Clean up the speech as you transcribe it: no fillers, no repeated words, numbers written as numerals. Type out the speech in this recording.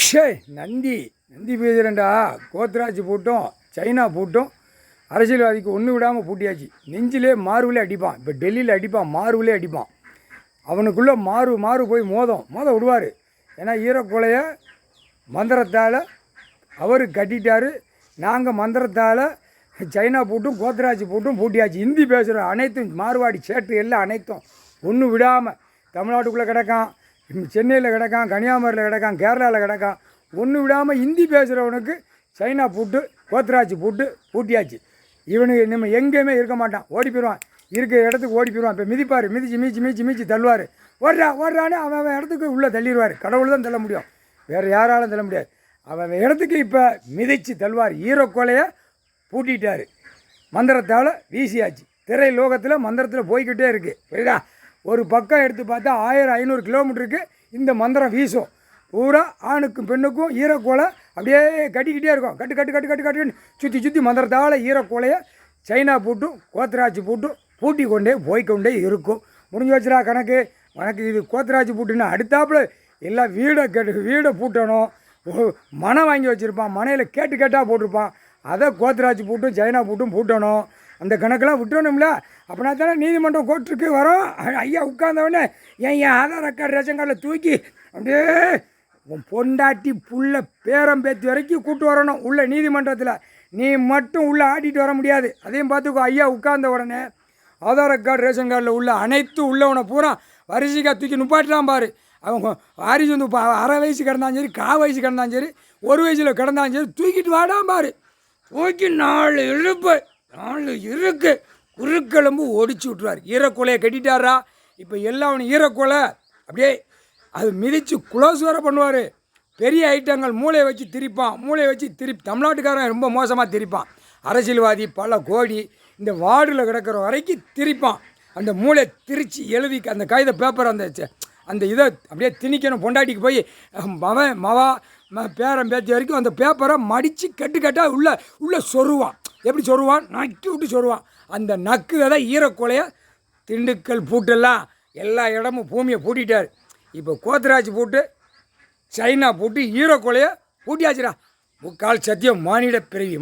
ஷே நந்தி நந்தி பேசுகிறேன்டா. கோத்ராஜ் பூட்டும் சைனா பூட்டும் அரசியல்வாதிக்கு ஒன்று விடாமல் பூட்டியாச்சு. நெஞ்சிலே மாறுவிலே அடிப்பான். இப்போ டெல்லியில் அடிப்பான், மாறுவிலே அடிப்பான். அவனுக்குள்ளே மாறு போய் மோத விடுவார். ஏன்னா ஈரக்கொலையை மந்திரத்தால் அவர் கட்டிட்டார். நாங்கள் மந்திரத்தால் சைனா பூட்டும் கோத்ராஜ் பூட்டும் பூட்டியாச்சு. ஹிந்தி பேசுகிற அனைத்தும் மார்வாடி சேட்டு எல்லாம் அனைத்தும் ஒன்று விடாமல் தமிழ்நாட்டுக்குள்ளே கிடக்கான், சென்னையில் கிடக்கான், கன்னியாகுமரியில் கிடக்கான், கேரளாவில் கிடக்கான். ஒன்று விடாமல் ஹிந்தி பேசுகிறவனுக்கு சைனா பூட்டு கோத்ராஜ் பூட்டு பூட்டியாச்சு. இவனுக்கு நம்ம எங்கேயுமே இருக்க மாட்டான், ஓடி போயிடுவான். இருக்கிற இடத்துக்கு ஓடி போயிடுவான். இப்போ மிதிப்பார், மீச்சு தள்ளுவார். ஓடுறான்னு அவன் இடத்துக்கு உள்ளே தள்ளிடுவார். கடவுள் தான் தள்ள முடியும், வேறு யாராலும் தள்ள முடியாது. அவன் இடத்துக்கு இப்போ மிதித்து தள்ளுவார். ஈரக்கொலையை பூட்டிட்டார், மந்திரத்தால் வீசியாச்சு. திரை லோகத்தில் மந்திரத்தில் போய்கிட்டே இருக்குது. புரியுதா? ஒரு பக்கம் எடுத்து பார்த்தா 1500 கிலோமீட்டருக்கு இந்த மந்திரம் வீசும். பூரா ஆணுக்கும் பெண்ணுக்கும் ஈரக்கோலை அப்படியே கட்டிக்கிட்டே இருக்கும். கட்டுன்னு சுற்றி மந்திரத்தால் ஈரக்கோலையை சைனா பூட்டும் கோத்ராஜ் பூட்டும் பூட்டி கொண்டே போய்கொண்டே இருக்கும். முடிஞ்சு வச்சுரா கணக்கு. உனக்கு இது கோத்ராஜ் பூட்டுன்னா அடுத்தாப்புல எல்லாம் வீடை பூட்டணும். மனை வாங்கி வச்சுருப்பான், மனையில் கேட்டால் போட்டிருப்பான். அதை கோத்ராஜ் பூட்டும் சைனா பூட்டும் பூட்டணும். அந்த கணக்கெல்லாம் விட்டுறணும்ல. அப்படின்னா தானே நீதிமன்றம் கோர்ட்டுக்கு வரோம். ஐயா உட்கார்ந்தவொடனே என் ஆதார் கார்டு ரேஷன் கார்டில் தூக்கி அப்படியே உன் பொண்டாட்டி புள்ள பேரம் பேத்தி வரைக்கும் கூப்பிட்டு வரணும் உள்ள நீதிமன்றத்தில். நீ மட்டும் உள்ளே ஆட்டிகிட்டு வர முடியாது. அதையும் பார்த்துக்கோ. ஐயா உட்கார்ந்த உடனே ஆதார் கார்டு ரேஷன் கார்டில் உள்ள அனைத்து உள்ளவனை பூரா வரிசைக்காக தூக்கி நுப்பாட்டுறான் பாரு. அவங்க வாரிசு வந்து அரை வயசு கிடந்தாலும் சரி, வயசு கிடந்தாலும் சரி, ஒரு வயசில் கிடந்தாலும் சரி, தூக்கிட்டு வாடாம் பாரு. தூக்கி 4 இருக்கு குறுக்கெலும்பு ஒடிச்சு விட்ருவார். ஈரக்கொலையை கட்டிட்டாரா. இப்போ எல்லாம் அவனு ஈரக்கொலை அப்படியே அது மிதித்து குளோஸ் வேறு பண்ணுவார். பெரிய ஐட்டங்கள் மூளையை வச்சு திருப்பி தமிழ்நாட்டுக்காரன் ரொம்ப மோசமாக திரிப்பான். அரசியல்வாதி பல கோடி இந்த வார்டில் கிடக்கிற வரைக்கும் திரிப்பான். அந்த மூளை திரிச்சு எழுதி அந்த காகித பேப்பர் அந்த இதை அப்படியே திணிக்கணும். பொண்டாட்டிக்கு போய் மவா பேரம் பேத்தி வரைக்கும் அந்த பேப்பரை மடித்து கட்டாக உள்ளே சொருவான். எப்படி சொருவான்? நக்கி விட்டு சொருவான். அந்த நக்கு தான் ஈரக்கொலையை திண்டுக்கல் பூட்டெல்லாம் எல்லா இடமும் பூமியை பூட்டிட்டார். இப்போ கோத்ராஜ் பூட்டு சைனா பூட்டு ஈரக்கொலையை பூட்டியாச்சுடா. முக்கால் சத்தியம் மானிட பிறவி.